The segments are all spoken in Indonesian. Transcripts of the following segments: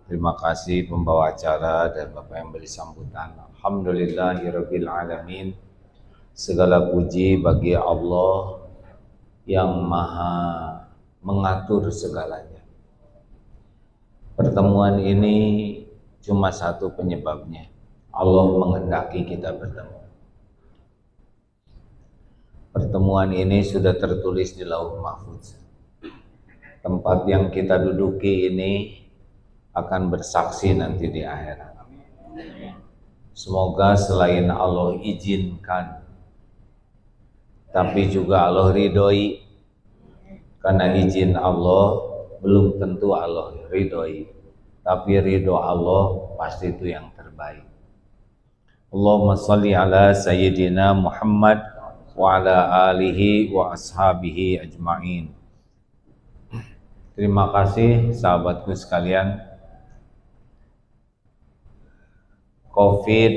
Terima kasih pembawa acara dan Bapak yang beri sambutan. Alhamdulillahirabbil alamin. Segala puji bagi Allah yang Maha mengatur segalanya. Pertemuan ini cuma satu penyebabnya. Allah menghendaki kita bertemu. Pertemuan ini sudah tertulis di Lauh Mahfuz. Tempat yang kita duduki ini akan bersaksi nanti di akhirat. Semoga selain Allah izinkan, tapi juga Allah ridhoi. Karena izin Allah belum tentu Allah ridhoi, tapi ridho Allah pasti itu yang terbaik. Allahumma sholli ala sayyidina Muhammad wa ala alihi wa ashabihi ajma'in. Terima kasih sahabatku sekalian. Covid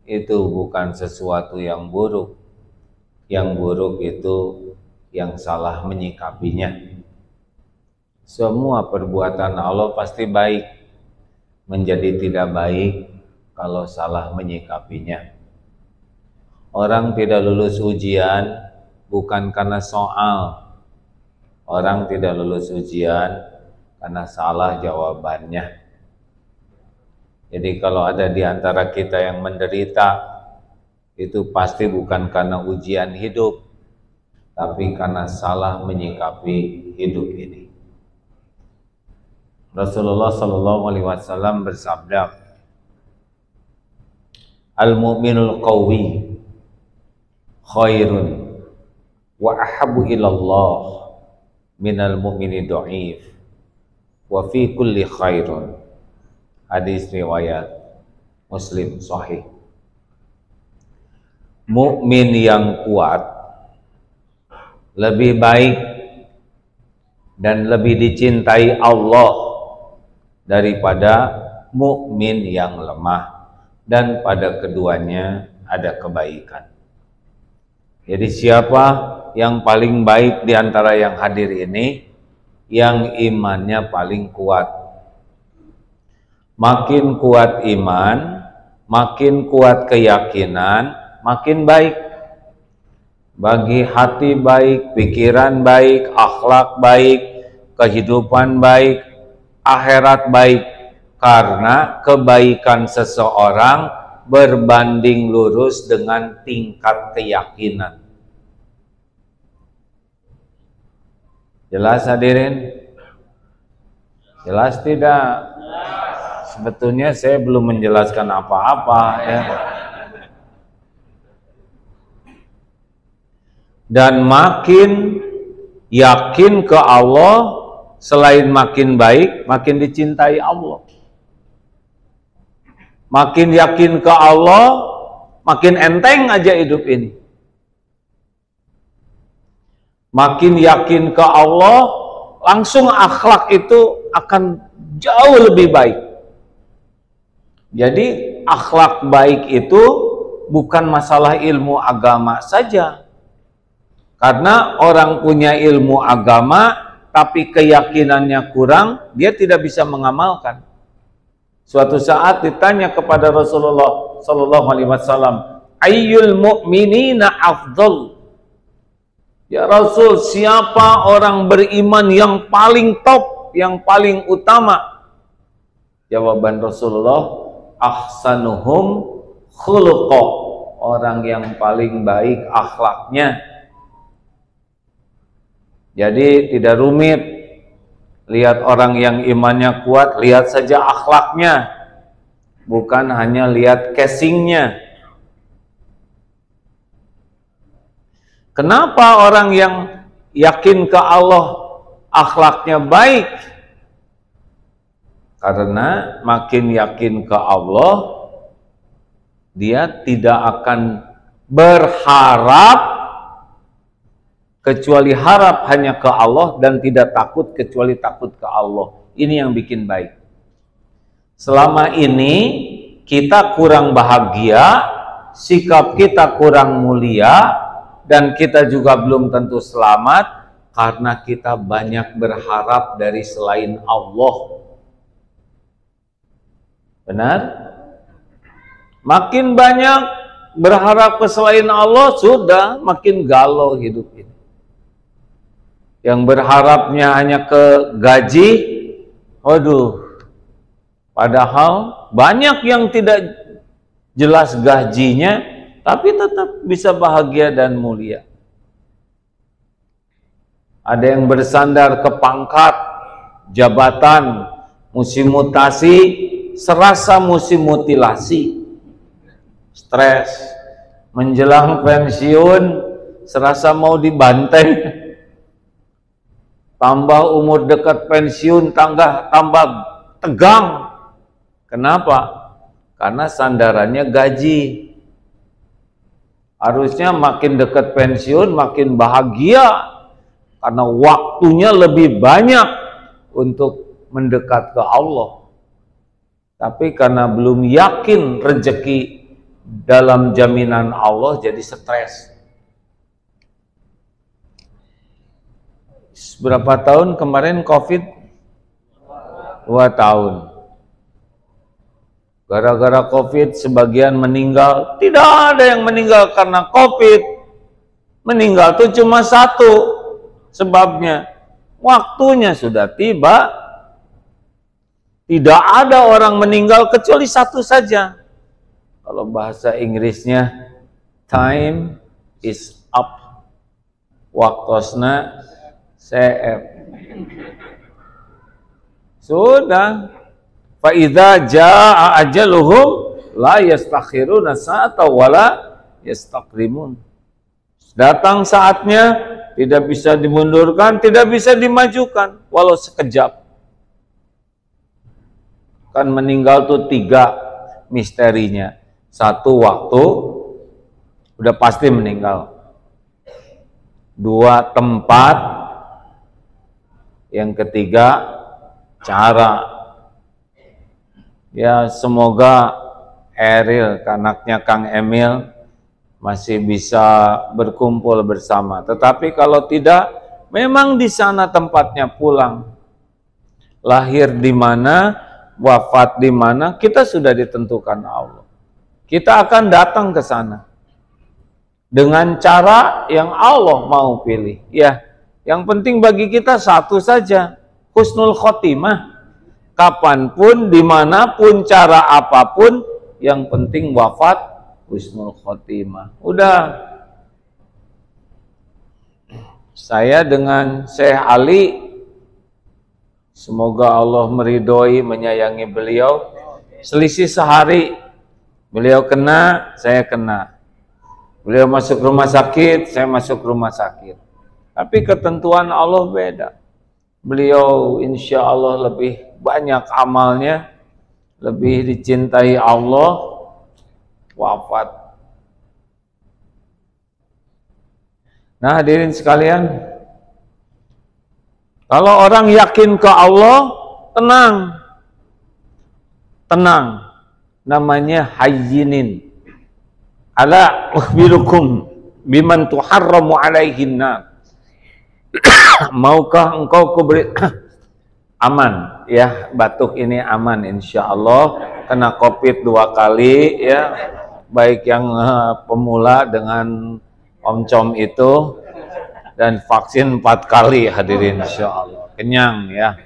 itu bukan sesuatu yang buruk. Yang buruk itu yang salah menyikapinya. Semua perbuatan Allah pasti baik. Menjadi tidak baik kalau salah menyikapinya. Orang tidak lulus ujian bukan karena soal. Orang tidak lulus ujian karena salah jawabannya. Jadi kalau ada di antara kita yang menderita, itu pasti bukan karena ujian hidup, tapi karena salah menyikapi hidup ini. Rasulullah SAW bersabda, Al-mu'minul qawi khairun wa ahabu ilallah minal mu'mini do'if wa fi kulli khairun. Hadis riwayat Muslim sahih. Mukmin yang kuat lebih baik dan lebih dicintai Allah daripada mukmin yang lemah, dan pada keduanya ada kebaikan. Jadi siapa yang paling baik di antara yang hadir ini? Yang imannya paling kuat. Makin kuat iman, makin kuat keyakinan, makin baik. Bagi hati baik, pikiran baik, akhlak baik, kehidupan baik, akhirat baik. Karena kebaikan seseorang berbanding lurus dengan tingkat keyakinan. Jelas hadirin? Jelas tidak? Sebetulnya saya belum menjelaskan apa-apa ya. Dan makin yakin ke Allah, selain makin baik, makin dicintai Allah. Makin yakin ke Allah, makin enteng aja hidup ini. Makin yakin ke Allah, langsung akhlak itu akan jauh lebih baik. Jadi akhlak baik itu bukan masalah ilmu agama saja. Karena orang punya ilmu agama tapi keyakinannya kurang, dia tidak bisa mengamalkan. Suatu saat ditanya kepada Rasulullah sallallahu alaihi wasallam, "Ayyul mu'minina afdal?" Ya Rasul, siapa orang beriman yang paling top, yang paling utama? Jawaban Rasulullah, ahsanuhum khuluqa, orang yang paling baik akhlaknya. Jadi tidak rumit. Lihat orang yang imannya kuat, lihat saja akhlaknya, bukan hanya lihat casingnya. Kenapa orang yang yakin ke Allah akhlaknya baik? Karena makin yakin ke Allah, dia tidak akan berharap kecuali harap hanya ke Allah, dan tidak takut kecuali takut ke Allah. Ini yang bikin baik. Selama ini kita kurang bahagia, sikap kita kurang mulia, dan kita juga belum tentu selamat Karena kita banyak berharap dari selain Allah. Benar? Makin banyak berharap ke selain Allah, sudah makin galau hidup ini. Yang berharapnya hanya ke gaji, waduh, padahal banyak yang tidak jelas gajinya, tapi tetap bisa bahagia dan mulia. Ada yang bersandar ke pangkat, jabatan, musim mutasi, serasa musim mutilasi, stres, menjelang pensiun, serasa mau dibantai. Tambah umur dekat pensiun, tambah tegang. Kenapa? Karena sandarannya gaji. Harusnya makin dekat pensiun, makin bahagia. Karena waktunya lebih banyak untuk mendekat ke Allah. Tapi karena belum yakin rezeki dalam jaminan Allah, jadi stres. Berapa tahun kemarin COVID? 2 tahun. Gara-gara COVID sebagian meninggal. Tidak ada yang meninggal karena COVID. Meninggal itu cuma satu sebabnya. Waktunya sudah tiba. Tidak ada orang meninggal kecuali satu saja. Kalau bahasa Inggrisnya, time is up. Waktosna CF. Sudah. Fa idza jaa ajaluhum la yastakhiruna sa'ata wala yastaqdimun. Datang saatnya, tidak bisa dimundurkan, tidak bisa dimajukan walau sekejap. Kan meninggal tuh 3 misterinya. 1 waktu udah pasti meninggal. 2 tempat. Yang ketiga cara. Ya semoga Eril, anaknya Kang Emil, masih bisa berkumpul bersama. Tetapi kalau tidak, memang di sana tempatnya pulang. Lahir di mana, wafat di mana, kita sudah ditentukan Allah. Kita akan datang ke sana dengan cara yang Allah mau pilih. Ya, yang penting bagi kita satu saja, husnul khotimah. Kapanpun, dimanapun, cara apapun, yang penting wafat husnul khotimah. Udah. Saya dengan Syekh Ali, semoga Allah meridhoi, menyayangi beliau, selisih sehari. Beliau kena, saya kena. Beliau masuk rumah sakit, saya masuk rumah sakit. Tapi ketentuan Allah beda. Beliau insya Allah lebih banyak amalnya, lebih dicintai Allah, wafat. Nah hadirin sekalian, kalau orang yakin ke Allah, tenang. Tenang. Namanya hayyinin. Ala ukhbirukum biman tuharramu alaihin nar. Maukah engkau kuberi aman ya, batuk ini aman insya Allah. Kena COVID 2 kali ya, baik yang pemula dengan omcom itu, dan vaksin 4 kali hadirin insya Allah. Kenyang ya.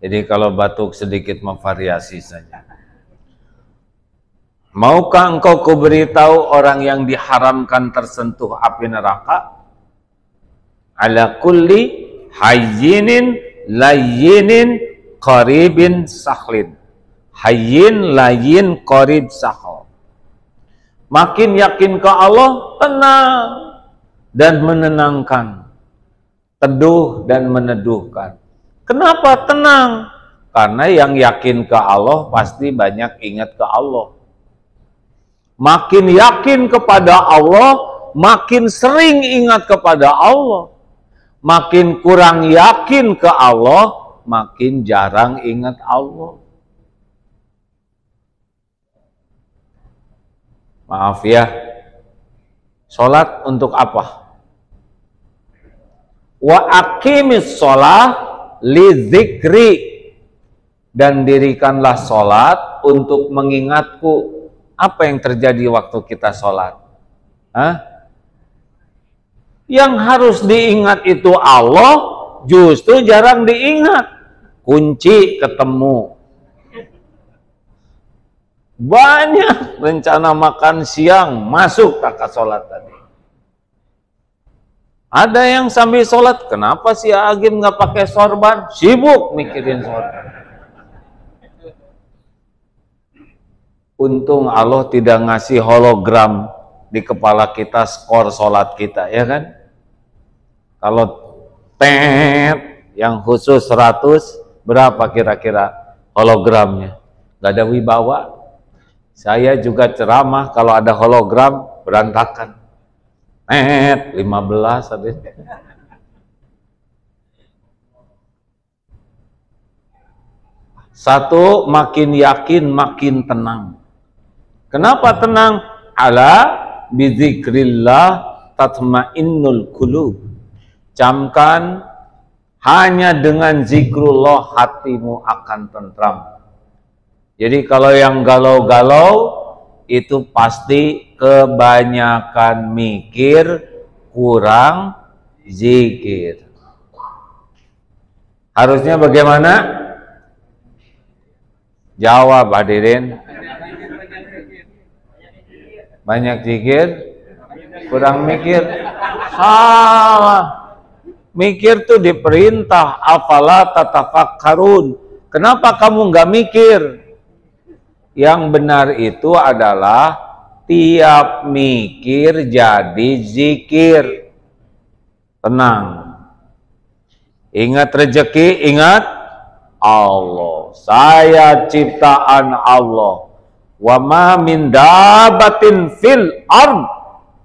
Jadi kalau batuk sedikit memvariasi saja. Maukah engkau kuberitahu orang yang diharamkan tersentuh api neraka? Ala kulli hayyinin layyinin qaribin sahlin. Hayyin layyin qarib sahal. Makin yakin ke Allah, tenang dan menenangkan, teduh dan meneduhkan. Kenapa tenang? Karena yang yakin ke Allah pasti banyak ingat ke Allah. Makin yakin kepada Allah, makin sering ingat kepada Allah. Makin kurang yakin ke Allah, makin jarang ingat Allah. Maaf ya, sholat untuk apa? wa aqimis sholah li dzikri, dan dirikanlah sholat untuk mengingatku. Apa yang terjadi waktu kita sholat? Yang harus diingat itu Allah, justru jarang diingat. Kunci ketemu. Banyak rencana makan siang masuk tak ke sholat tadi. Ada yang sambil sholat, kenapa si Agim nggak pakai sorban? Sibuk mikirin sorban. Untung Allah tidak ngasih hologram di kepala kita skor sholat kita, ya kan? Kalau yang khusus 100, berapa kira-kira hologramnya? Gak ada wibawa. Saya juga ceramah kalau ada hologram berantakan. 15 habis. Satu, makin yakin makin tenang. Kenapa tenang? Ala bizikrillah tatmainnul qulub. Camkan, hanya dengan zikrullah hatimu akan tentram. Jadi kalau yang galau-galau itu pasti kebanyakan mikir, kurang zikir. Harusnya bagaimana? Jawab hadirin. Banyak zikir, kurang mikir. Salah. Mikir tuh diperintah, afala tatafakkarun. Kenapa kamu nggak mikir? Yang benar itu adalah tiap mikir jadi zikir. Tenang. Ingat rezeki, ingat Allah. Saya ciptaan Allah. Wa ma min dabatin fil ard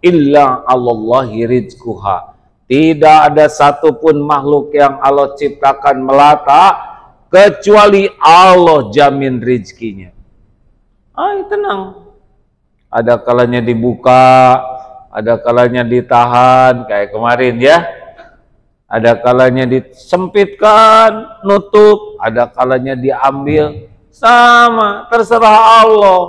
illa Allahi rizquha. Tidak ada satupun makhluk yang Allah ciptakan melata kecuali Allah jamin rizkinya. Tenang. Ada kalanya dibuka, ada kalanya ditahan, kayak kemarin ya. Ada kalanya disempitkan, nutup, ada kalanya diambil. Sama, terserah Allah.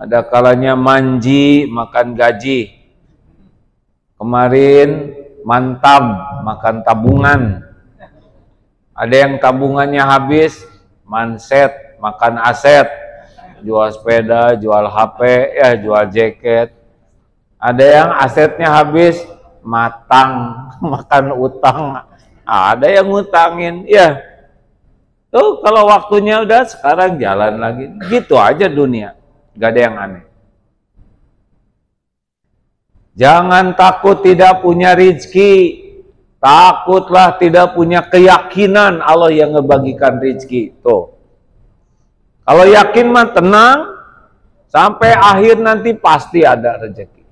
Ada kalanya manji, makan gaji. Kemarin mantab, makan tabungan. Ada yang tabungannya habis, manset, makan aset. Jual sepeda, jual HP, ya jual jaket. Ada yang asetnya habis, matang, makan utang. Ada yang ngutangin, ya. Tuh kalau waktunya udah, sekarang jalan lagi. Gitu aja dunia, gak ada yang aneh. Jangan takut tidak punya rezeki. Takutlah tidak punya keyakinan Allah yang ngebagikan rezeki. Tuh. Kalau yakin mah tenang, sampai akhir nanti pasti ada rezeki.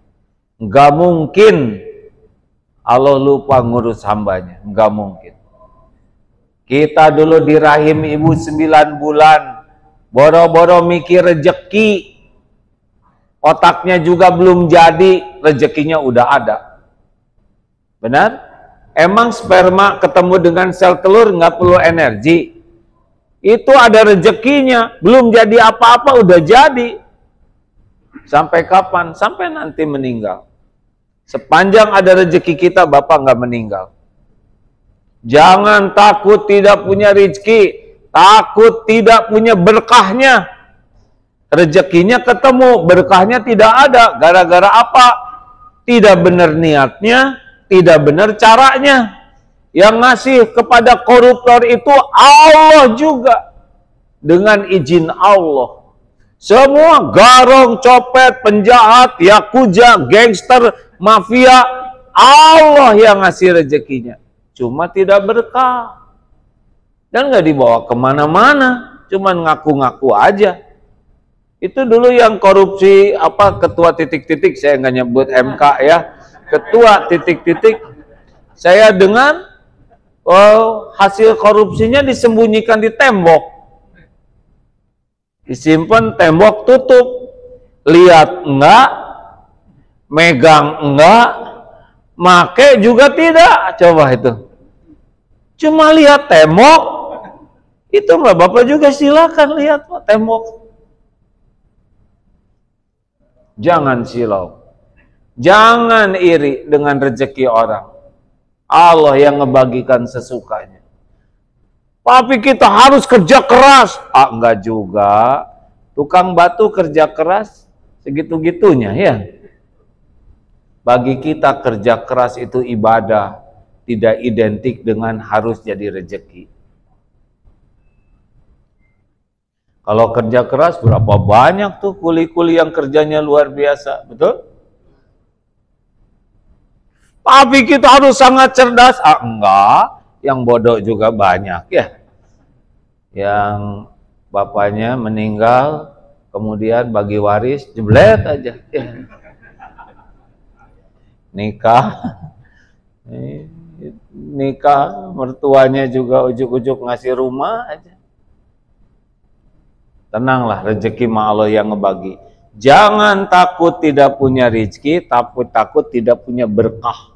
Enggak mungkin Allah lupa ngurus hambanya, enggak mungkin. Kita dulu di rahim ibu 9 bulan, boro-boro mikir rezeki, otaknya juga belum jadi, rezekinya udah ada. Benar? Emang sperma ketemu dengan sel telur nggak perlu energi? Itu ada rezekinya, belum jadi apa-apa udah jadi. Sampai kapan? Sampai nanti meninggal. Sepanjang ada rezeki kita, Bapak nggak meninggal. Jangan takut tidak punya rezeki, takut tidak punya berkahnya. Rezekinya ketemu, berkahnya tidak ada. Gara-gara apa? Tidak benar niatnya, tidak benar caranya. Yang ngasih kepada koruptor itu Allah juga. Dengan izin Allah. Semua garong, copet, penjahat, yakuza, gangster, mafia, Allah yang ngasih rezekinya. Cuma tidak berkah. Dan nggak dibawa kemana-mana. Cuman ngaku-ngaku aja. Itu dulu yang korupsi, ketua titik-titik, saya nggak nyebut MK ya. Ketua titik-titik, saya dengar hasil korupsinya disembunyikan di tembok. Disimpan, tembok tutup. Lihat enggak, megang enggak, make juga tidak. Coba itu. Cuma lihat tembok, itu mah Bapak juga silakan lihat tembok. Jangan silau. Jangan iri dengan rezeki orang. Allah yang ngebagikan sesukanya. Tapi kita harus kerja keras. Enggak juga. Tukang batu kerja keras segitu-gitunya ya. Bagi kita kerja keras itu ibadah, tidak identik dengan harus jadi rezeki. Kalau kerja keras berapa banyak tuh kuli-kuli yang kerjanya luar biasa, betul? Tapi kita harus sangat cerdas. Enggak, yang bodoh juga banyak ya. Yang bapaknya meninggal, kemudian bagi waris, jeblet aja. Ya. Nikah, mertuanya juga ujuk-ujuk ngasih rumah aja. Tenanglah, rezeki mah Allah yang ngebagi. Jangan takut tidak punya rezeki, takut tidak punya berkah.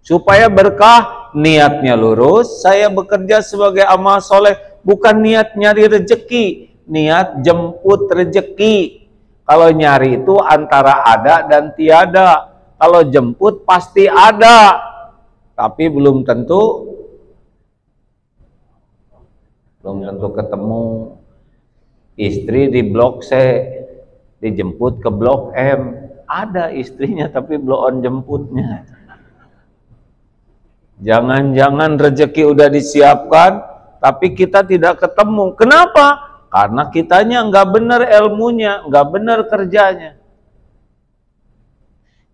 Supaya berkah, niatnya lurus. Saya bekerja sebagai amal soleh, bukan niat nyari rezeki, niat jemput rezeki. Kalau nyari itu antara ada dan tiada. Kalau jemput pasti ada, tapi belum tentu ketemu. Istri di blok C, dijemput ke blok M, ada istrinya tapi belum on jemputnya. Jangan-jangan rezeki udah disiapkan, tapi kita tidak ketemu. Kenapa? Karena kitanya nggak benar ilmunya, nggak benar kerjanya.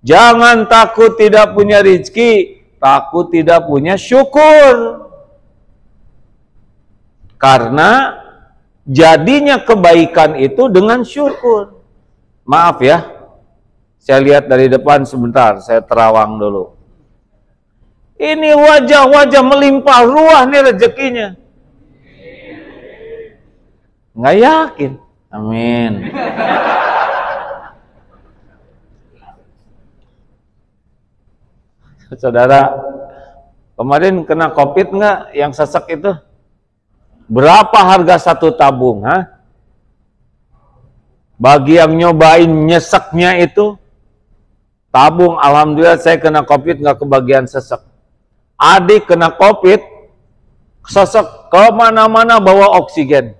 Jangan takut tidak punya rezeki, takut tidak punya syukur. Karena jadinya kebaikan itu dengan syukur. Maaf ya, saya lihat dari depan sebentar, saya terawang dulu. Ini wajah-wajah melimpah ruah nih rezekinya. Nggak yakin. Amin. Saudara, kemarin kena COVID nggak yang sesek itu? Berapa harga satu tabung? Bagi yang nyobain nyeseknya itu, tabung, alhamdulillah saya kena COVID nggak kebagian sesek. Adik kena COVID, sesek kemana-mana bawa oksigen.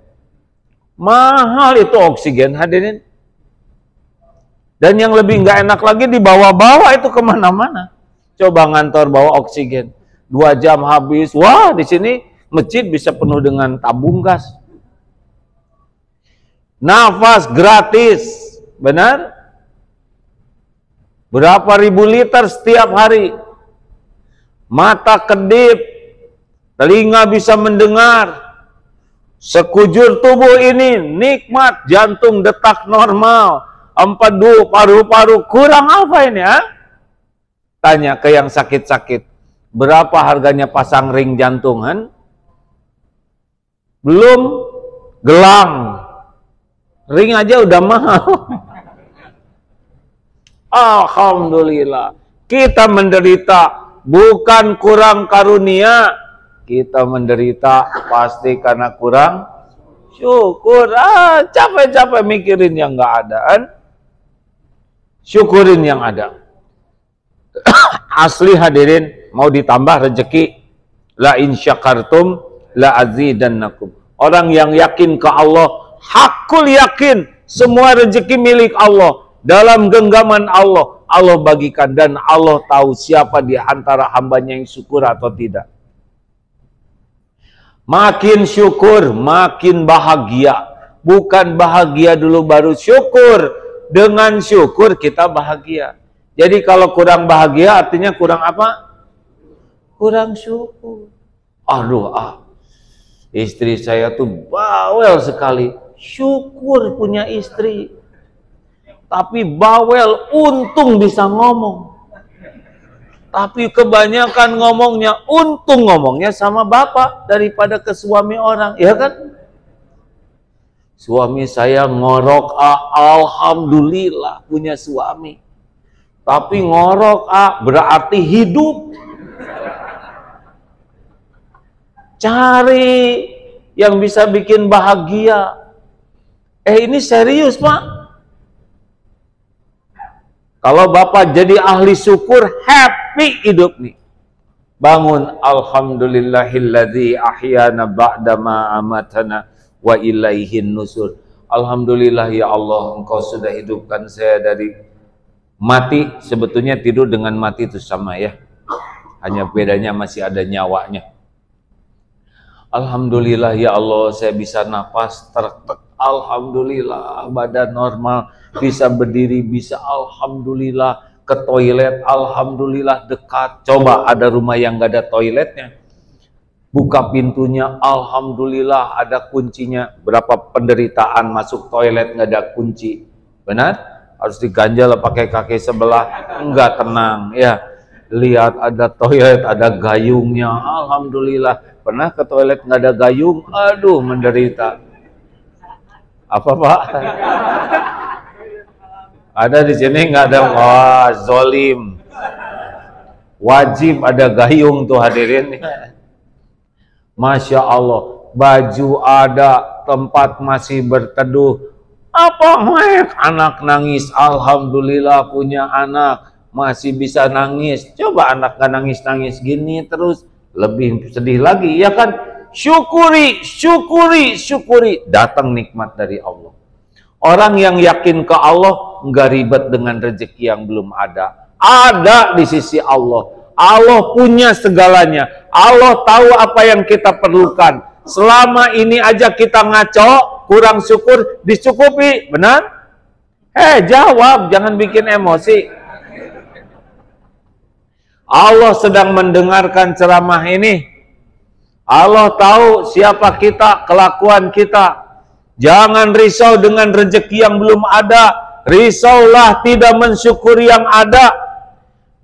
Mahal itu oksigen, hadirin. Dan yang lebih nggak enak lagi dibawa-bawa itu kemana-mana. Coba ngantor bawa oksigen, 2 jam habis. Wah, di sini masjid bisa penuh dengan tabung gas. Nafas gratis, benar? Berapa ribu liter setiap hari? Mata kedip, telinga bisa mendengar. Sekujur tubuh ini nikmat, jantung detak normal, empedu, paru-paru, kurang apa ini ya? Tanya ke yang sakit-sakit, berapa harganya pasang ring jantungan? Belum gelang, ring aja udah mahal. Alhamdulillah, kita menderita bukan kurang karunia, kita menderita pasti karena kurang syukur. Capek-capek mikirin yang nggak ada, kan? Syukurin yang ada. Asli hadirin, mau ditambah rezeki, la in syakartum la azidannakum. Orang yang yakin ke Allah, hakul yakin semua rezeki milik Allah, dalam genggaman Allah, Allah bagikan, dan Allah tahu siapa di antara hambanya yang syukur atau tidak. Makin syukur, makin bahagia. Bukan bahagia dulu baru syukur. Dengan syukur kita bahagia. Jadi kalau kurang bahagia artinya kurang apa? Kurang syukur. Aduh, istri saya tuh bawel sekali. Syukur punya istri. Tapi bawel, untung bisa ngomong. Tapi kebanyakan ngomongnya, untung ngomongnya sama bapak daripada ke suami orang, ya kan? Suami saya ngorok, alhamdulillah punya suami. Tapi ngorok berarti hidup. Cari yang bisa bikin bahagia. Ini serius, Pak. Kalau Bapak jadi ahli syukur, happy hidup nih. Bangun, alhamdulillahilladzi ahyana ba'dama amatana wa ilaihin nusur. Alhamdulillah ya Allah, Engkau sudah hidupkan saya dari mati. Sebetulnya tidur dengan mati itu sama ya. Hanya bedanya masih ada nyawanya. Alhamdulillah ya Allah, saya bisa napas alhamdulillah, badan normal, bisa berdiri, bisa alhamdulillah, ke toilet alhamdulillah dekat. Coba ada rumah yang gak ada toiletnya, buka pintunya alhamdulillah ada kuncinya. Berapa penderitaan masuk toilet gak ada kunci, benar? Harus diganjal pakai kaki sebelah, enggak tenang ya. Lihat ada toilet, ada gayungnya, alhamdulillah. Pernah ke toilet nggak ada gayung, aduh menderita. Apa Pak? Ada di sini nggak ada? Wah, zolim. Wajib ada gayung tuh hadirin. Masya Allah, baju ada, tempat masih berteduh. Apa anak nangis, alhamdulillah punya anak, masih bisa nangis. Coba anak nggak nangis-nangis gini terus, lebih sedih lagi, ya kan? Syukuri, syukuri, syukuri. Datang nikmat dari Allah. Orang yang yakin ke Allah nggak ribet dengan rezeki yang belum ada. Ada di sisi Allah. Allah punya segalanya. Allah tahu apa yang kita perlukan. Selama ini aja kita ngaco, kurang syukur, dicukupi, benar? Jawab, jangan bikin emosi. Allah sedang mendengarkan ceramah ini. Allah tahu siapa kita, kelakuan kita. Jangan risau dengan rezeki yang belum ada. Risaulah tidak mensyukuri yang ada.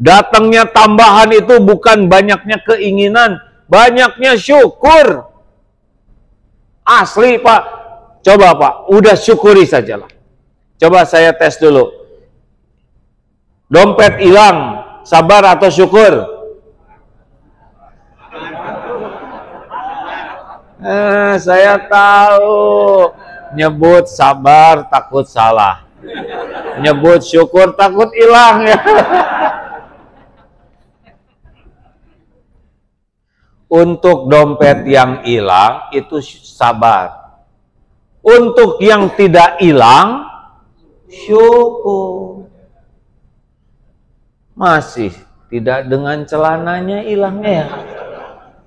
Datangnya tambahan itu bukan banyaknya keinginan, banyaknya syukur. Asli Pak. Coba Pak, udah syukuri sajalah. Coba saya tes dulu. Dompet hilang, sabar atau syukur? Saya tahu. Nyebut sabar takut salah. Nyebut syukur takut hilang ya. Untuk dompet yang hilang itu sabar. Untuk yang tidak hilang syukur. Masih tidak dengan celananya hilangnya ya.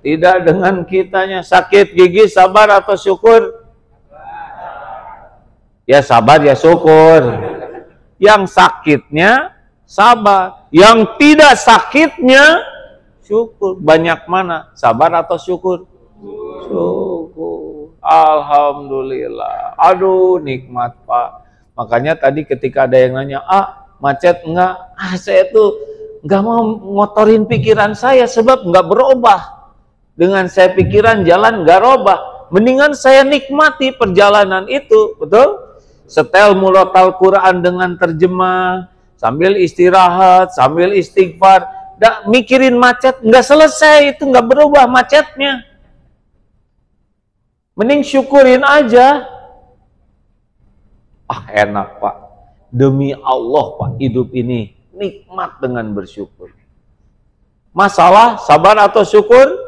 Tidak dengan kitanya. Sakit gigi sabar atau syukur? Ya sabar ya syukur. Yang sakitnya sabar. Yang tidak sakitnya syukur. Banyak mana? Sabar atau syukur? Syukur. Alhamdulillah. Aduh nikmat Pak. Makanya tadi ketika ada yang nanya, macet enggak? Saya tuh enggak mau ngotorin pikiran saya sebab enggak berubah. Dengan saya pikiran jalan enggak robah. Mendingan saya nikmati perjalanan itu, betul? Setel murotal Quran dengan terjemah, sambil istirahat, sambil istighfar. Nggak mikirin macet, nggak selesai, itu nggak berubah macetnya. Mending syukurin aja. Enak Pak. Demi Allah Pak, hidup ini nikmat dengan bersyukur. Masalah, sabar atau syukur?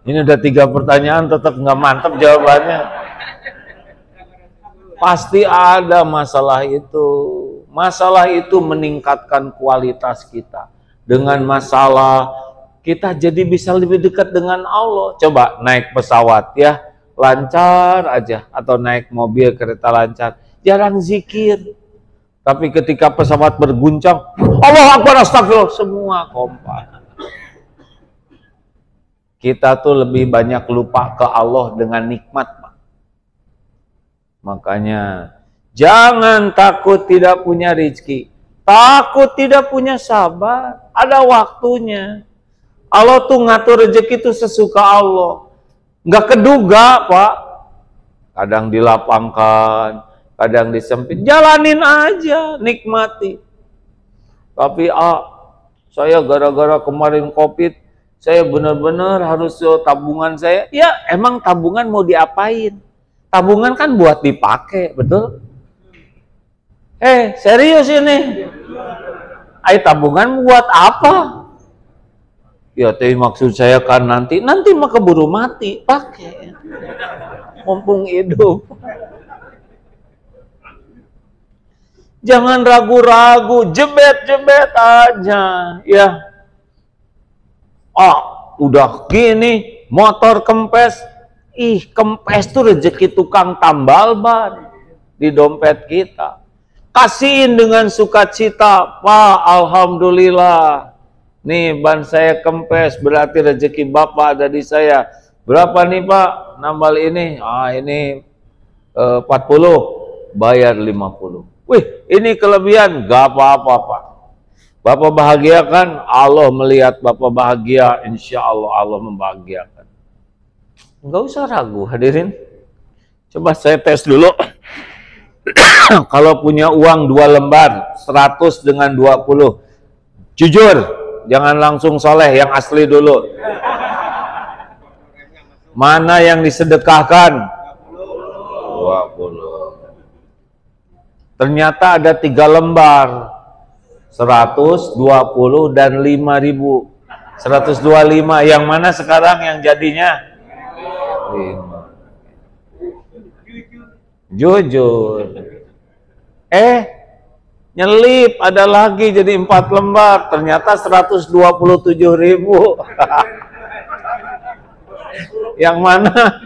Ini udah 3 pertanyaan tetap nggak mantap jawabannya. Pasti ada masalah itu. Masalah itu meningkatkan kualitas kita. Dengan masalah kita jadi bisa lebih dekat dengan Allah. Coba naik pesawat ya, lancar aja. Atau naik mobil kereta lancar, jarang zikir. Tapi ketika pesawat berguncang, Allahu Akbar, astagfirullah, semua kompak. Kita tuh lebih banyak lupa ke Allah dengan nikmat Pak. Makanya jangan takut tidak punya rezeki, takut tidak punya sabar. Ada waktunya. Allah tuh ngatur rezeki itu sesuka Allah. Nggak keduga Pak. Kadang dilapangkan, kadang disempit, jalanin aja, nikmati. Tapi saya gara-gara kemarin COVID, saya benar-benar harus tabungan saya. Ya, emang tabungan mau diapain? Tabungan kan buat dipakai, betul? Serius ini? Tabungan buat apa? Ya, tapi maksud saya kan nanti mah keburu mati, pakai. Mumpung hidup. Jangan ragu-ragu, jebet-jebet aja, ya. Udah gini, motor kempes. Kempes tuh rezeki tukang tambal ban di dompet kita. Kasihin dengan sukacita, Pak, alhamdulillah. Nih ban saya kempes, berarti rezeki Bapak ada di saya. Berapa nih Pak? Nambal ini? Ini 40, bayar 50. Wih, ini kelebihan, gak apa-apa Pak. Bapak bahagia kan? Allah melihat Bapak bahagia, insya Allah Allah membahagiakan. Nggak usah ragu hadirin. Coba saya tes dulu. Kalau punya uang 2 lembar, 100 dengan 20. Jujur, jangan langsung soleh, yang asli dulu. Mana yang disedekahkan? 20. Ternyata ada 3 lembar, 100, 20, dan 5.000. 125, yang mana sekarang yang jadinya? 5. Jujur. Nyelip, ada lagi jadi 4 lembar, ternyata 127.000. Yang mana?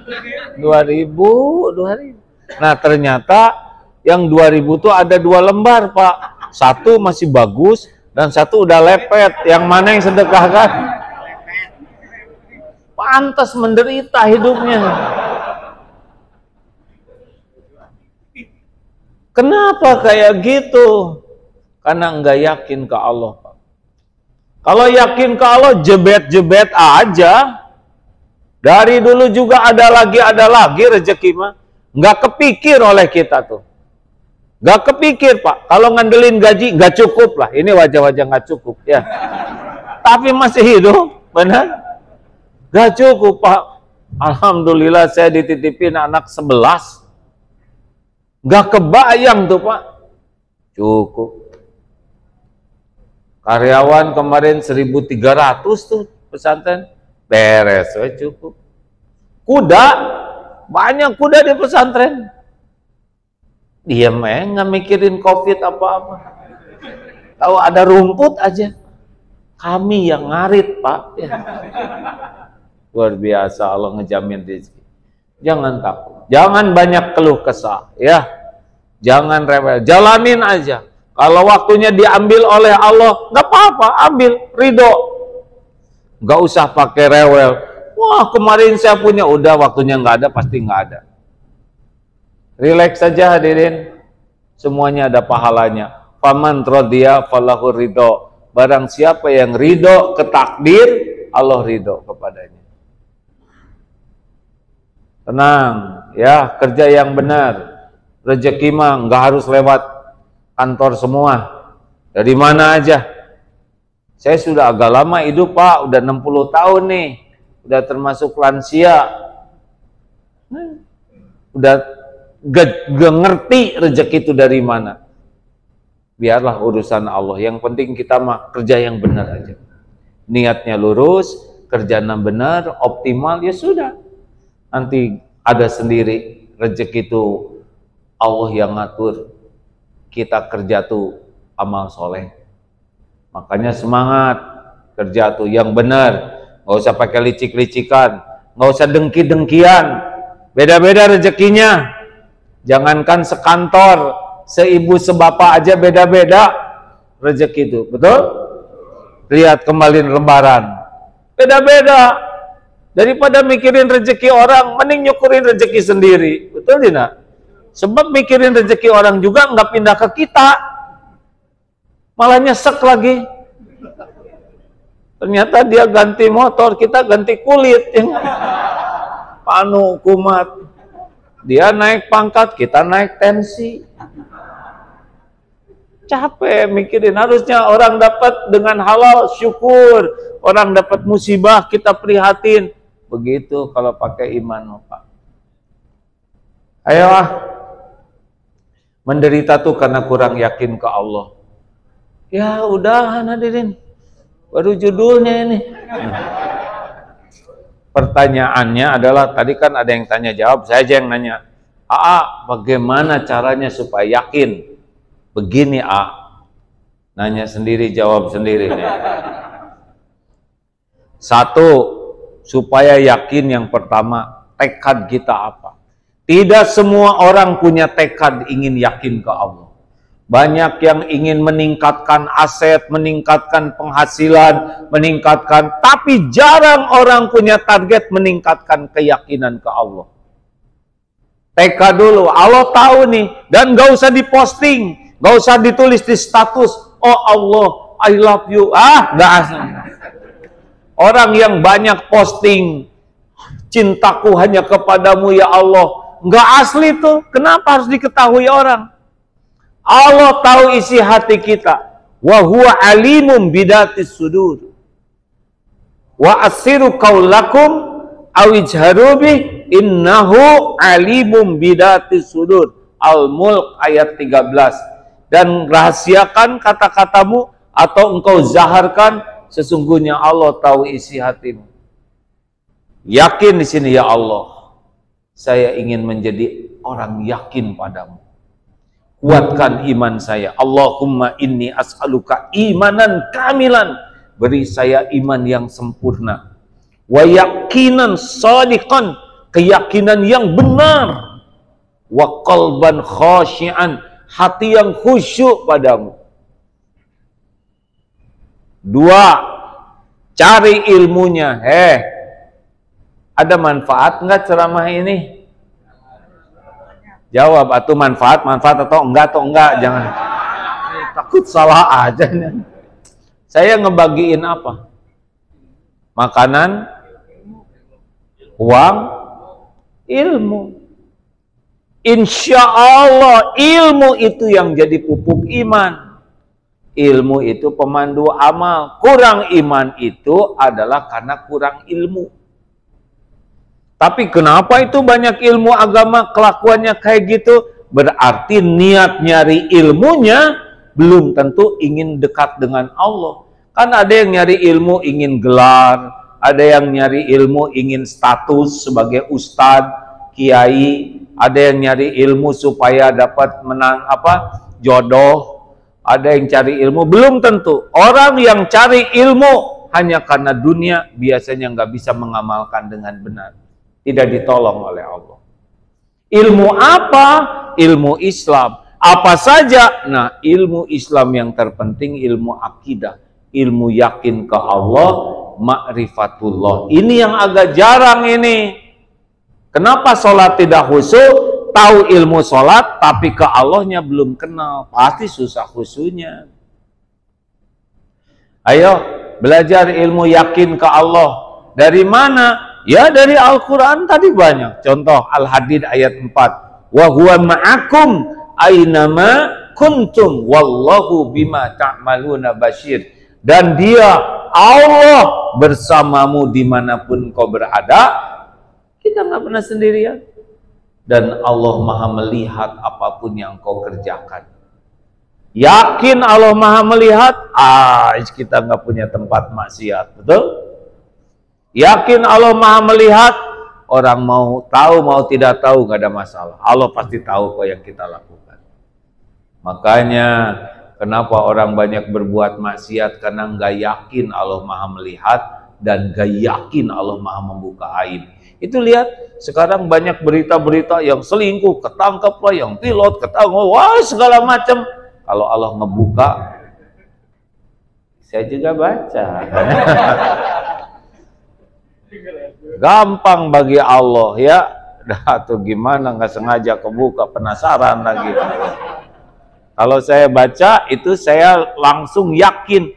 2.000. Nah, ternyata yang 2.000 tuh ada 2 lembar, Pak. Satu masih bagus dan satu udah lepet. Yang mana yang sedekahkan? Pantas menderita hidupnya. Kenapa kayak gitu? Karena enggak yakin ke Allah, Pak. Kalau yakin ke Allah, jebet-jebet aja. Dari dulu juga ada lagi rezeki mah. Enggak kepikir oleh kita tuh. Gak kepikir Pak, kalau ngandelin gaji gak cukup lah, ini wajah-wajah gak cukup ya. Tapi masih hidup, benar? Gak cukup Pak. Alhamdulillah saya dititipin anak 11. Gak kebayang tuh Pak. Cukup. Karyawan kemarin 1.300 tuh pesantren, beres, cukup. Kuda, banyak kuda di pesantren. Dia nggak mikirin COVID apa-apa. Tahu ada rumput aja. Kami yang ngarit, Pak. Ya. Luar biasa Allah ngejamin rezeki. Jangan takut. Jangan banyak keluh kesah, ya. Jangan rewel. Jalanin aja. Kalau waktunya diambil oleh Allah, nggak apa-apa, ambil, ridho. Nggak usah pakai rewel. Wah, kemarin saya punya, udah waktunya nggak ada, pasti nggak ada. Relax saja hadirin, semuanya ada pahalanya. Faman radiya falahu ridho. Barang siapa yang ridho ke takdir, Allah ridho kepadanya. Tenang, ya, kerja yang benar. Rezeki mah nggak harus lewat kantor semua. Dari mana aja. Saya sudah agak lama hidup Pak, udah 60 tahun nih, udah termasuk lansia. Udah gak ngerti rezeki itu dari mana. Biarlah urusan Allah. Yang penting kita mah kerja yang benar aja. Niatnya lurus, kerjaan yang benar, optimal, ya sudah. Nanti ada sendiri rezeki itu Allah yang ngatur. Kita kerja tuh amal soleh. Makanya semangat kerja tuh yang benar. Nggak usah pakai licik-licikan, nggak usah dengki-dengkian. Beda-beda rezekinya. Jangankan sekantor, seibu sebapak aja beda-beda rezeki itu, betul? Lihat kembali lembaran, beda-beda. Daripada mikirin rezeki orang, mending nyukurin rezeki sendiri, betul tidak? Sebab mikirin rezeki orang juga nggak pindah ke kita, malah nyesek lagi. Ternyata dia ganti motor, kita ganti kulit, panu kumat. Dia naik pangkat, kita naik tensi. Capek mikirin, harusnya orang dapat dengan halal syukur, orang dapat musibah kita prihatin. Begitu kalau pakai iman, Pak. Ayolah, menderita tuh karena kurang yakin ke Allah. Ya udah hadirin, baru judulnya ini. Pertanyaannya adalah, tadi kan ada yang tanya jawab, saya aja yang nanya. Bagaimana caranya supaya yakin? Begini nanya sendiri, jawab sendiri. Satu, supaya yakin yang pertama, tekad kita apa? Tidak semua orang punya tekad ingin yakin ke Allah. Banyak yang ingin meningkatkan aset, meningkatkan penghasilan, tapi jarang orang punya target meningkatkan keyakinan ke Allah. Tekad dulu, Allah tahu nih, dan gak usah diposting, gak usah ditulis di status, oh Allah, I love you. Gak asli. Orang yang banyak posting, cintaku hanya kepadamu ya Allah, gak asli tuh. Kenapa harus diketahui orang? Allah tahu isi hati kita. Wa huwa alimum bidatis sudur. Wa asiru qaulakum awijharu bih innahu alimum bidatis sudur. Al-Mulk ayat 13. Dan rahasiakan kata-katamu atau engkau zaharkan, sesungguhnya Allah tahu isi hatimu. Yakin di sini, ya Allah, saya ingin menjadi orang yakin padamu. Kuatkan iman saya. Allahumma inni as'aluka imanan kamilan. Beri saya iman yang sempurna. Wa yakinan shadiqan, keyakinan yang benar. Wa qalban khasyian, hati yang khusyuk padamu. Dua, cari ilmunya. Ada manfaat enggak ceramah ini? Jawab, atau manfaat atau enggak jangan. Takut salah aja. Saya ngebagiin apa? Makanan, uang, ilmu. Insya Allah ilmu itu yang jadi pupuk iman. Ilmu itu pemandu amal. Kurang iman itu adalah karena kurang ilmu. Tapi kenapa itu banyak ilmu agama kelakuannya kayak gitu? Berarti niat nyari ilmunya belum tentu ingin dekat dengan Allah. Kan ada yang nyari ilmu ingin gelar, ada yang nyari ilmu ingin status sebagai ustadz, kiai, ada yang nyari ilmu supaya dapat jodoh, ada yang cari ilmu, belum tentu. Orang yang cari ilmu hanya karena dunia biasanya nggak bisa mengamalkan dengan benar. Tidak ditolong oleh Allah. Ilmu apa? Ilmu Islam. Apa saja? Nah, ilmu Islam yang terpenting ilmu akidah, ilmu yakin ke Allah, ma'rifatullah. Ini yang agak jarang ini. Kenapa sholat tidak khusyuk? Tahu ilmu sholat, tapi ke Allahnya belum kenal. Pasti susah khusyuknya. Ayo, belajar ilmu yakin ke Allah. Dari mana? Ya dari Al-Quran tadi banyak. Contoh Al-Hadid ayat 4. Wa huwa ma'akum aynama kuntum wallahu bima ta'maluna basyir. Dan dia Allah bersamamu dimanapun kau berada. Kita nggak pernah sendirian. Dan Allah maha melihat apapun yang kau kerjakan. Yakin Allah maha melihat? Kita nggak punya tempat maksiat. Betul? Yakin Allah maha melihat, orang mau tahu mau tidak tahu nggak ada masalah. Allah pasti tahu kok yang kita lakukan. Makanya kenapa orang banyak berbuat maksiat? Karena nggak yakin Allah maha melihat dan nggak yakin Allah maha membuka aib. Itu lihat sekarang banyak berita-berita yang selingkuh, ketangkep lah, yang pilot ketangkep, wah segala macam. Kalau Allah ngebuka, saya juga baca. Gampang bagi Allah ya. Tuh gimana nggak sengaja kebuka, penasaran lagi. Kalau saya baca itu saya langsung yakin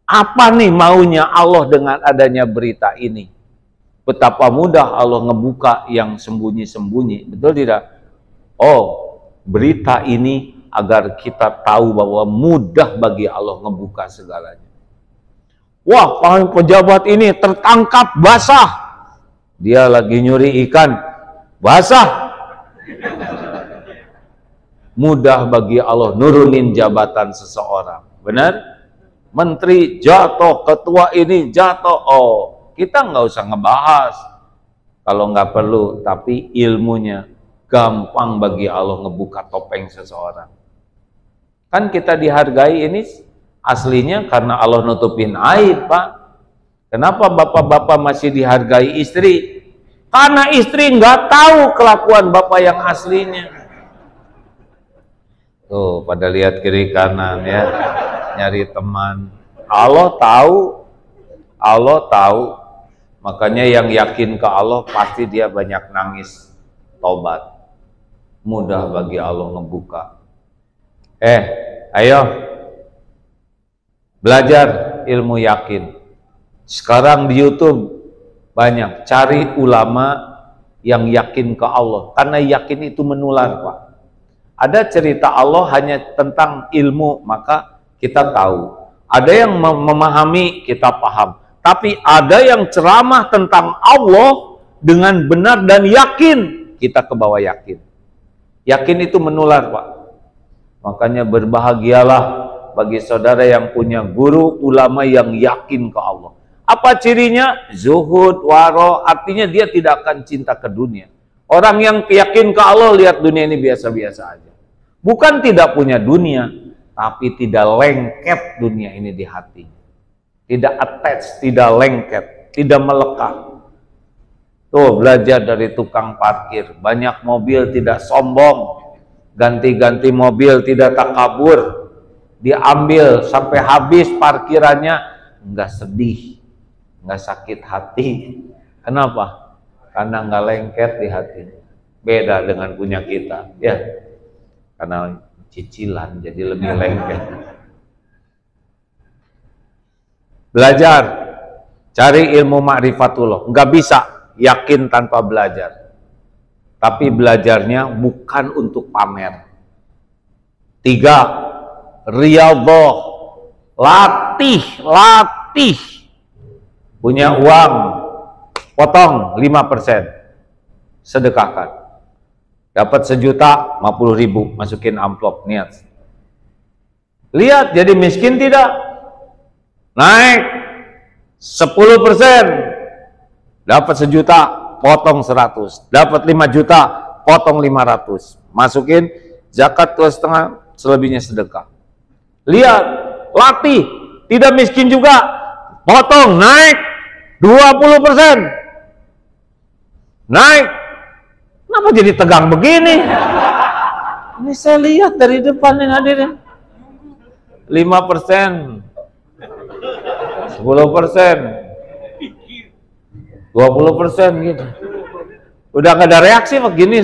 apa nih maunya Allah dengan adanya berita ini. Betapa mudah Allah ngebuka yang sembunyi-sembunyi, betul tidak? Oh, berita ini agar kita tahu bahwa mudah bagi Allah ngebuka segalanya. Wah, pejabat ini tertangkap basah. Dia lagi nyuri ikan, basah. Mudah bagi Allah nurunin jabatan seseorang. Benar? Menteri jatuh, ketua ini jatuh. Oh, kita nggak usah ngebahas kalau nggak perlu, tapi ilmunya gampang bagi Allah ngebuka topeng seseorang. Kan kita dihargai ini aslinya karena Allah nutupin aib, Pak. Kenapa bapak-bapak masih dihargai istri? Karena istri nggak tahu kelakuan bapak yang aslinya. Tuh, pada lihat kiri kanan ya, nyari teman. Allah tahu. Makanya yang yakin ke Allah pasti dia banyak nangis, tobat. Mudah bagi Allah ngebuka. Ayo belajar ilmu yakin. Sekarang di YouTube banyak, cari ulama yang yakin ke Allah, karena yakin itu menular, Pak. Ada cerita Allah hanya tentang ilmu, maka kita tahu. Ada yang memahami, kita paham. Tapi ada yang ceramah tentang Allah dengan benar dan yakin, kita ke bawah yakin. Yakin itu menular, Pak. Makanya berbahagialah bagi saudara yang punya guru ulama yang yakin ke Allah. Apa cirinya? Zuhud, waro, artinya dia tidak akan cinta ke dunia. Orang yang yakin ke Allah, lihat dunia ini biasa-biasa aja. Bukan tidak punya dunia, tapi tidak lengket dunia ini di hati. Tidak attach, tidak lengket, tidak melekat. Tuh, belajar dari tukang parkir. Banyak mobil tidak sombong, ganti-ganti mobil tidak takabur, diambil sampai habis parkirannya, nggak sedih, nggak sakit hati. Kenapa? Karena nggak lengket di hati. Beda dengan punya kita, ya. Karena cicilan jadi lebih lengket. Belajar, cari ilmu ma'rifatullah. Nggak bisa yakin tanpa belajar. Tapi belajarnya bukan untuk pamer. 3, riyadhah. Latih. Punya uang, potong 5%. Sedekahkan. Dapat 1.050.000, masukin amplop, niat. Lihat, jadi miskin tidak? Naik 10%, dapat 1 juta, potong 100, dapat 5 juta, potong 500, masukin zakat 2,5, selebihnya sedekah. Lihat, latih, tidak miskin juga, potong, naik 20%, naik. Kenapa jadi tegang begini? Ini saya lihat dari depan yang hadirin. 5%, 10%, 20% gitu. Udah gak ada reaksi begini.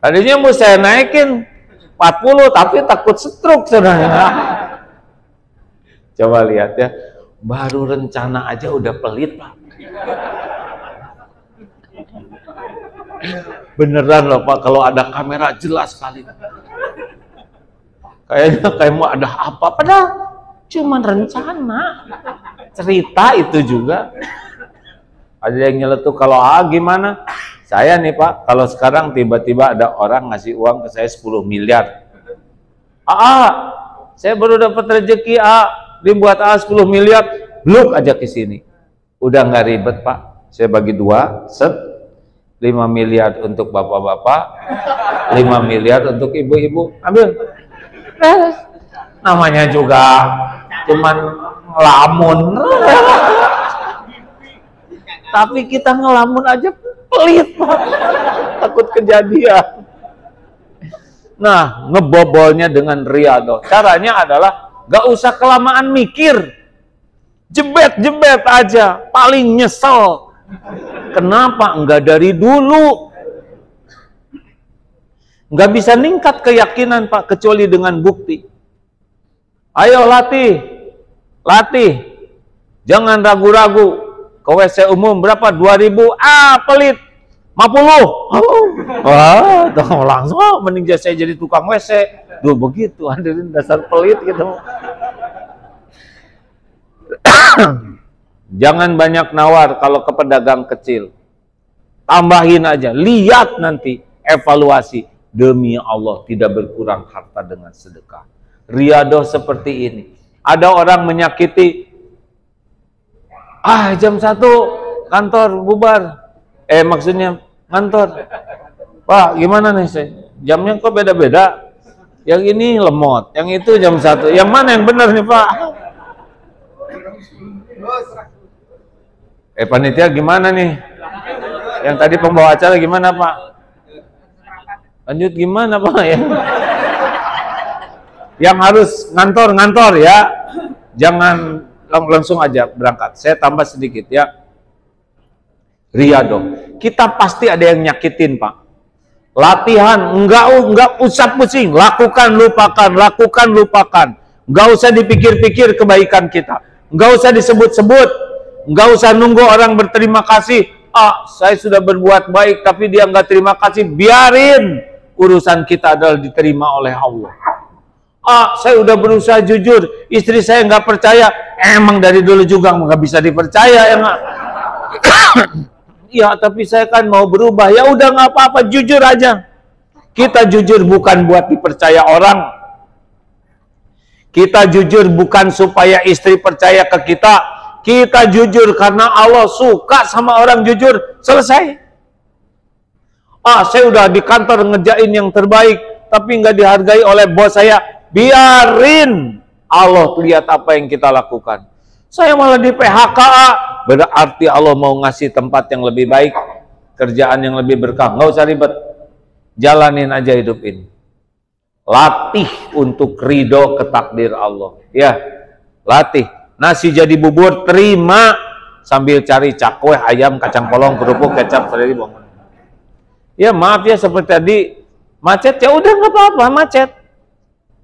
Tadinya mau saya naikin 40, tapi takut stroke sebenarnya. Coba lihat ya, baru rencana aja udah pelit, Pak. Beneran loh, Pak, kalau ada kamera jelas sekali. Kayaknya kayak mau ada apa, padahal cuman rencana. Cerita itu juga. Ada yang nyeletuk, kalau gimana? Saya nih, Pak, kalau sekarang tiba-tiba ada orang ngasih uang ke saya 10 miliar. Saya baru dapat rezeki, dibuat 10 miliar, bluk aja ke sini. Udah nggak ribet, Pak. Saya bagi 2, set. 5 miliar untuk bapak-bapak, 5 miliar untuk ibu-ibu, ambil. Namanya juga cuman ngelamun. Tapi kita ngelamun aja pelit, Pak. Takut kejadian. Nah, ngebobolnya dengan riyadhah. Caranya adalah gak usah kelamaan mikir. Jebet-jebet aja, paling nyesel. Kenapa enggak dari dulu? Enggak bisa ningkat keyakinan, Pak, kecuali dengan bukti. Ayo latih. Jangan ragu-ragu. ke WC umum berapa? 2000. Ah, pelit. 50. Wah, langsung mending saya jadi tukang WC. Duh, begitu hadirin, dasar pelit gitu. Jangan banyak nawar kalau ke pedagang kecil. Tambahin aja, lihat nanti evaluasi. Demi Allah tidak berkurang harta dengan sedekah. Riyadoh seperti ini. Ada orang menyakiti, jam 1 kantor bubar. Maksudnya kantor. Pak, gimana nih saya? Jamnya kok beda-beda? Yang ini lemot, yang itu jam 1. Yang mana yang benar nih, Pak? Panitia gimana nih? Yang tadi pembawa acara gimana, Pak? Lanjut gimana, Pak ya? Yang harus ngantor ya. Jangan langsung aja berangkat. Saya tambah sedikit ya. Riyadoh. Kita pasti ada yang nyakitin, Pak. Latihan, enggak usah pusing, lakukan lupakan. Enggak usah dipikir-pikir kebaikan kita. Enggak usah disebut-sebut. Enggak usah nunggu orang berterima kasih. Saya sudah berbuat baik tapi dia enggak terima kasih. Biarin. Urusan kita adalah diterima oleh Allah. Saya udah berusaha jujur, istri saya nggak percaya. Emang dari dulu juga nggak bisa dipercaya ya nggak? Ya tapi saya kan mau berubah. Ya udah nggak apa-apa, jujur aja. Kita jujur bukan buat dipercaya orang. Kita jujur bukan supaya istri percaya ke kita. Kita jujur karena Allah suka sama orang jujur. Selesai. Saya udah di kantor ngerjain yang terbaik, tapi nggak dihargai oleh bos saya. Biarin Allah lihat apa yang kita lakukan. Saya malah di PHK, berarti Allah mau ngasih tempat yang lebih baik, kerjaan yang lebih berkah. Nggak usah ribet, jalanin aja hidup ini. Latih untuk ridho ke takdir Allah. Ya, latih. Nasi jadi bubur, terima sambil cari cakwe, ayam, kacang polong, kerupuk, kecap, seledri, bawang. Ya maaf ya seperti tadi macet, ya udah nggak apa-apa macet.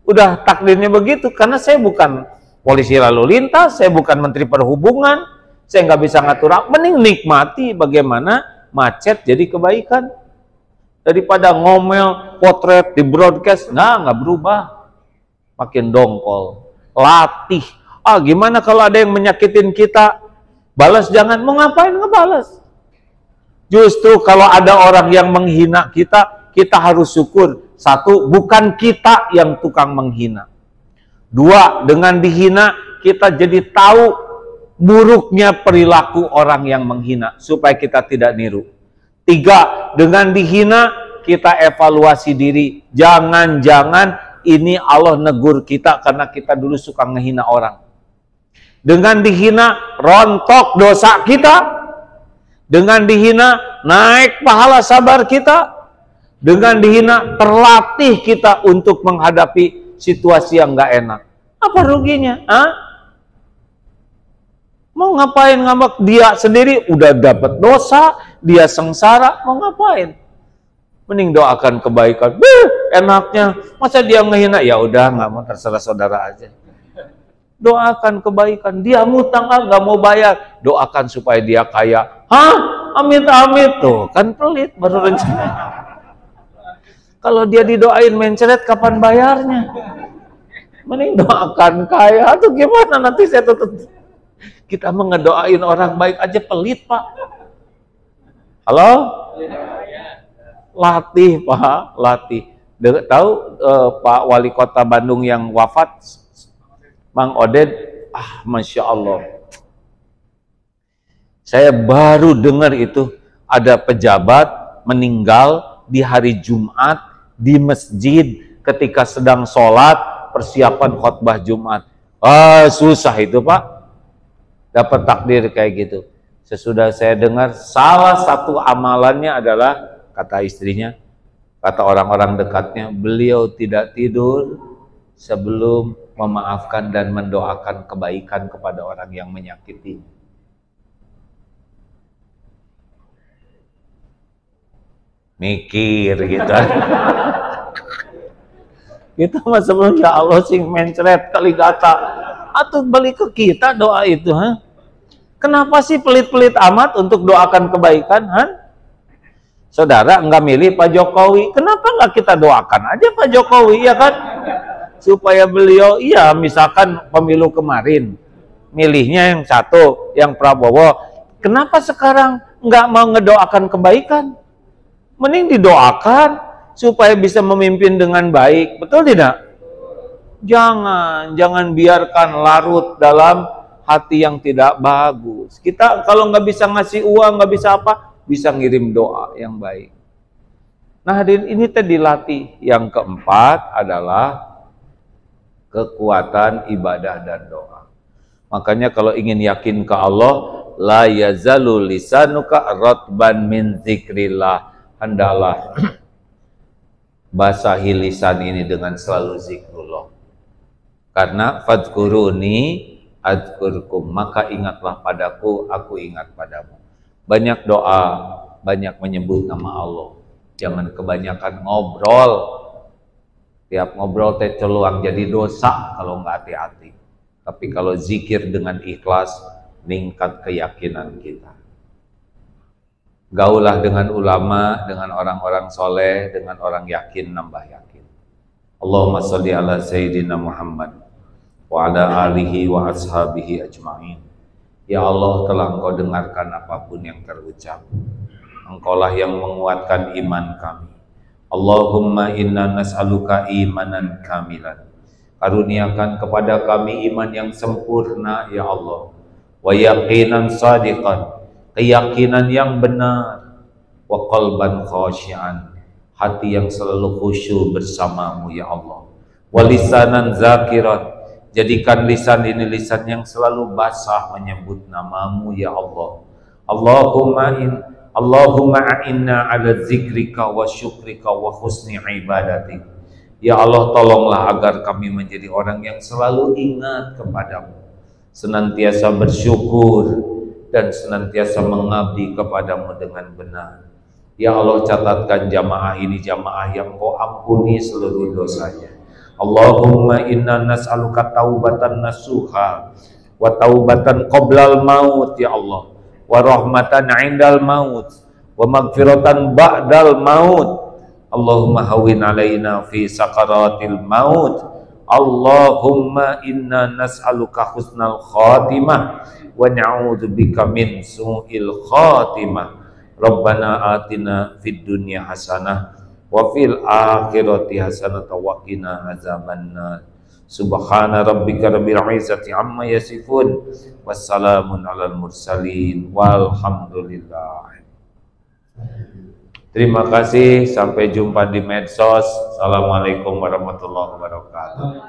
Udah takdirnya begitu karena saya bukan polisi lalu lintas, saya bukan menteri perhubungan, saya nggak bisa ngatur. Mending nikmati bagaimana macet jadi kebaikan daripada ngomel potret di broadcast. Nggak berubah, makin dongkol. Latih. Gimana kalau ada yang menyakitin kita, balas jangan. Mau ngapain ngebalas? Justru kalau ada orang yang menghina kita, kita harus syukur. 1, bukan kita yang tukang menghina. 2, dengan dihina, kita jadi tahu buruknya perilaku orang yang menghina, supaya kita tidak niru. 3, dengan dihina, kita evaluasi diri. Jangan-jangan ini Allah negur kita karena kita dulu suka menghina orang. Dengan dihina, rontok dosa kita. Dengan dihina, naik pahala sabar kita. Dengan dihina, terlatih kita untuk menghadapi situasi yang nggak enak. Apa ruginya? Mau ngapain ngambek? Dia sendiri udah dapat dosa, dia sengsara, mau ngapain? Mending doakan kebaikan. Enaknya, masa dia ngehina? Ya udah, nggak mau, terserah saudara aja. Doakan kebaikan. Dia ngutang nggak mau bayar, doakan supaya dia kaya. Amit-amit tuh kan pelit baru rencana. Kalau dia didoain mencret, kapan bayarnya? Mending doakan kaya. Tuh gimana nanti saya tutup. Kita mengedoain orang baik aja pelit, Pak. Halo? Latih, Pak, latih. Tahu Pak Wali Kota Bandung yang wafat, Mang Oded, Masya Allah. Saya baru dengar itu ada pejabat meninggal di hari Jumat di masjid ketika sedang sholat persiapan khutbah Jumat. Susah itu, Pak. Dapat takdir kayak gitu. Sesudah saya dengar, salah satu amalannya adalah, kata istrinya, kata orang-orang dekatnya, beliau tidak tidur sebelum memaafkan dan mendoakan kebaikan kepada orang yang menyakiti. Mikir gitu. Kita mah sebelum ya Allah sing mencret kali kata. Atau balik ke kita doa itu, Kenapa sih pelit-pelit amat untuk doakan kebaikan? Saudara nggak milih Pak Jokowi, kenapa nggak kita doakan aja Pak Jokowi, ya kan? Supaya beliau, iya misalkan pemilu kemarin, milihnya yang satu, yang Prabowo, kenapa sekarang nggak mau ngedoakan kebaikan? Mending didoakan supaya bisa memimpin dengan baik, betul tidak? Jangan biarkan larut dalam hati yang tidak bagus. Kita kalau nggak bisa ngasih uang, nggak bisa apa, bisa ngirim doa yang baik. Nah hadirin, ini tadi dilatih. Yang keempat adalah kekuatan ibadah dan doa. Makanya kalau ingin yakin ke Allah, la yazalu lisanuka ratban min zikrillah, hendaklah basahi lisan ini dengan selalu zikrullah. Karena fadhkuruni adzkurkum, maka ingatlah padaku, aku ingat padamu. Banyak doa, banyak menyebut nama Allah. Jangan kebanyakan ngobrol. Tiap ngobrol teh celuang jadi dosa kalau nggak hati-hati. Tapi kalau zikir dengan ikhlas, meningkat keyakinan kita. Gaulah dengan ulama, dengan orang-orang soleh, dengan orang yakin, nambah yakin. Allahumma sholli ala Sayyidina Muhammad wa ala alihi wa ashabihi ajma'in. Ya Allah, telah Engkau dengarkan apapun yang terucap. Engkaulah yang menguatkan iman kami. Allahumma inna nas'aluka imanan kamilan. Karuniakan kepada kami iman yang sempurna, ya Allah. Wa yaqinan sadiqan, keyakinan yang benar. Wa qalban khashi'an, hati yang selalu khusyuk bersamamu, ya Allah. Wa lisanan zakiran, jadikan lisan ini lisan yang selalu basah menyebut namamu, ya Allah. Allahumma a'inna ala zikrika wa syukrika wa husni ibadatik. Ya Allah, tolonglah agar kami menjadi orang yang selalu ingat kepadamu, senantiasa bersyukur dan senantiasa mengabdi kepadamu dengan benar. Ya Allah, catatkan jamaah ini jamaah yang Kau ampuni seluruh dosanya. Allahumma inna nas'aluka taubatan nasuha wa taubatan qoblal maut, ya Allah, wa rahmatan indal maut wa magfiratan ba'dal maut. Allahumma hawin alaina fi sakaratil maut. Allahumma inna nas'aluka husnal khatimah wa na'udzubika min su'il khatimah. Rabbana atina fid dunya hasanah wa fil akhirati hasanah wa qina azabannar. Subhana rabbika rabbil izzati amma yasifun, wassalamun alal mursalin, walhamdulillah. Terima kasih, sampai jumpa di medsos. Assalamualaikum warahmatullahi wabarakatuh.